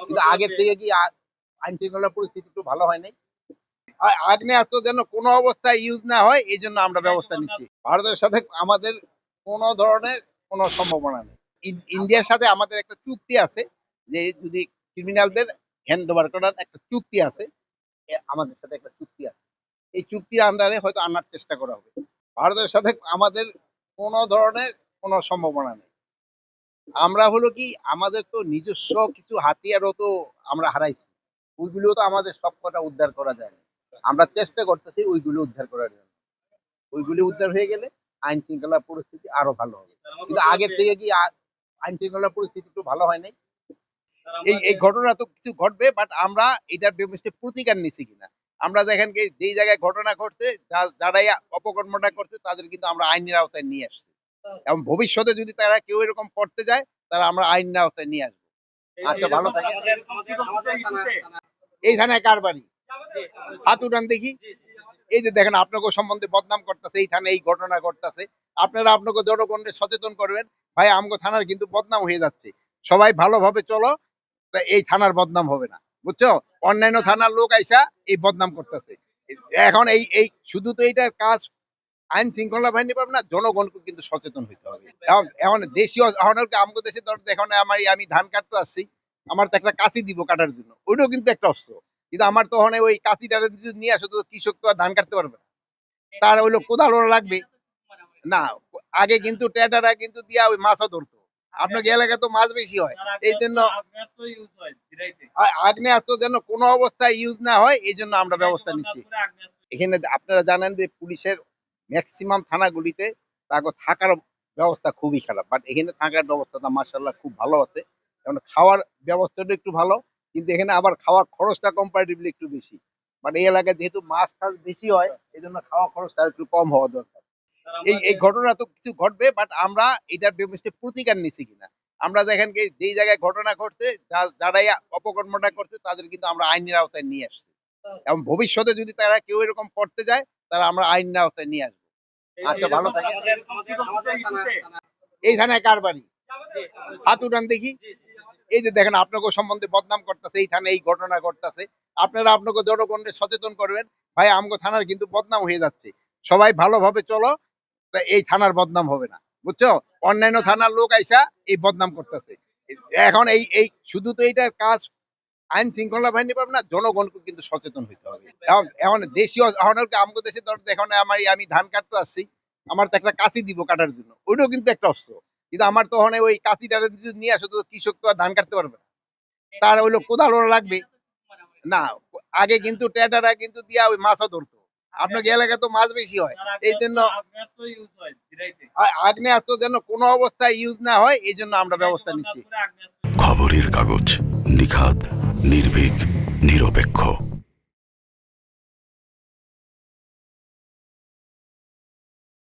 কিন্তু আগের থেকে কি আইন শৃঙ্খলা পরিস্থিতি একটু ভালো হয় নাই? আগ্নেয়াস্ত্র যেন কোনো অবস্থায় ইউজ না হয় এই জন্য আমরা ব্যবস্থা নিচ্ছি। ভারতের সাথে আমাদের কোনো ধরনের কোনো সম্ভাবনা নেই। ইন্ডিয়ার সাথে আমাদের একটা চুক্তি আছে যে যদি ক্রিমিনালদের হ্যান্ড ওভার করার একটা চুক্তি আছে। আমাদের সাথে একটা চুক্তি আছে। এই চুক্তির আন্ডারে হয়তো আনার চেষ্টা করা হবে। ভারতের সাথে আমাদের কোনো ধরনের কোনো সম্ভাবনা নেই। আমরা হলো কি আমাদের তো নিজস্ব কিছু হাতিয়ারও তো আমরা হারাইছি। ওইগুলো তো আমাদের সবকটা উদ্ধার করা যায় না। আমরা চেষ্টা করতেছি ওইগুলো উদ্ধার করার জন্য। ওইগুলি উদ্ধার হয়ে গেলে আইন শৃঙ্খলা পরিস্থিতি আরো ভালো হবে। কিন্তু আগের থেকে কি আইন শৃঙ্খলা পরিস্থিতি একটু ভালো হয় নাই? এই ঘটনা তো কিছু ঘটবে বাট আমরা এটার ব্যবস্থা প্রতিকার নিছি কিনা। আমরা দেখেন কি যেই জায়গায় ঘটনা ঘটছে যারাই অপকর্মটা করছে তাদের কিন্তু আমরা আইনের আওতায় নিয়ে আসছি। এবং ভবিষ্যতে যদি তারা কেউ এরকম করতে যায় তারা আমরা আইনের আওতায় নিয়ে আসবো। আচ্ছা ভালো থাকেন। এই থানায় কার বাড়ি? হাত উঠান দেখি। এই যে দেখেন আপনাকে সম্বন্ধে বদনাম করতেছে, এই থানায় এই ঘটনা ঘটতেছে। আপনারা আপনাকে জনগণকে সচেতন করবেন। ভাই আমগো থানার কিন্তু বদনাম হয়ে যাচ্ছে। সবাই ভালোভাবে চলো, তা এই থানার বদনাম হবে না। বুঝছো? অন্যান্য থানার লোক আইসা এই বদনাম করতেছে। এখন এই শুধু তো এইটার কাজ আইন শৃঙ্খলা বাহিনী পাবে না, জনগণকে কিন্তু সচেতন হইতে হবে। এখন এখন দেশীয় আমগো দেশে ধর এখন আমি ধান কাটতে আসছি, আমার তো একটা কাঁচি দিব কাটার জন্য, ওইটাও কিন্তু একটা অস্ত্র। কিন্তু আমার তো ওখানে ওই কাঁচিটা যদি নিয়ে আসো তো কৃষক তো আর ধান কাটতে পারবে না, তার হইলো কোদাল ওরা লাগবে না। আগে কিন্তু টেটারা কিন্তু দিয়া ওই মাছও ধরতো। আপনাকে এলাকায় তো মাছ বেশি হয়, এই জন্য আগ্নেয়াস্ত্র যেন কোনো অবস্থায় ইউজ না হয় এই জন্য আমরা ব্যবস্থা নিচ্ছি। এখানে আপনারা জানেন যে পুলিশের ম্যাক্সিমাম থানাগুলিতে তাকে থাকার ব্যবস্থা খুবই খারাপ, বাট এখানে থাকার ব্যবস্থাটা মার্শাল্লাহ খুব ভালো আছে। কারণ খাওয়ার ব্যবস্থাটা একটু ভালো, কিন্তু এখানে আবার খাওয়ার খরচটা কম্পারেটিভলি একটু বেশি। বাট এই এলাকায় যেহেতু মাছ টাছ বেশি হয় এই জন্য খাওয়া খরচটা একটু কম হওয়া দরকার। এই ঘটনা তো কিছু ঘটবে বাট আমরা এটার ব্যবস্থা প্রতিকার নিছি কিনা। আমরা দেখেন কি যেই জায়গায় ঘটনা ঘটছে যারাই অপকর্মটা করছে তাদের কিন্তু আমরা আইনের আওতায় নিয়ে আসছি। এবং ভবিষ্যতে যদি তারা কেউ এরকম করতে যায় তারা আমরা আইনের আওতায় নিয়ে আসবো। আচ্ছা ভালো থাকেন। এই থানায় কার বাড়ি? হাত উঠান দেখি। এই যে দেখেন আপনাকে সম্বন্ধে বদনাম করতেছে, এই থানায় এই ঘটনা ঘটতেছে। আপনারা আপনাকে জনগণকে সচেতন করবেন। ভাই আমগো থানার কিন্তু বদনাম হয়ে যাচ্ছে। সবাই ভালোভাবে চলো, তা এই থানার বদনাম হবে না। বুঝছো? অন্যান্য থানার লোক আইসা এই বদনাম করতেছে। এখন এই শুধু তো এইটার কাজ আইন শৃঙ্খলা বাহিনী পাবে না, জনগণকে কিন্তু সচেতন হইতে হবে। এখন এখন দেশীয় আমগো দেশে ধর এখন আমি ধান কাটতে আসছি, আমার তো একটা কাঁচি দিব কাটার জন্য, ওইটাও কিন্তু একটা অস্ত্র। কিন্তু আমার তো ওখানে ওই কাঁচিটা যদি নিয়ে আসো তো কৃষক তো আর ধান কাটতে পারবে না, তার হইলো কোদাল ওরা লাগবে না। আগে কিন্তু টেটারা কিন্তু দিয়া ওই মাছও ধরতো। আপনাকে এলাকায় তো মাছ বেশি হয়, এই জন্য আগ্নেয়াস্ত্র যেন কোনো অবস্থায় ইউজ না হয় এই জন্য আমরা ব্যবস্থা নিচ্ছি। খবরের কাগজ, নিখাত, নির্ভীক, নিরপেক্ষ।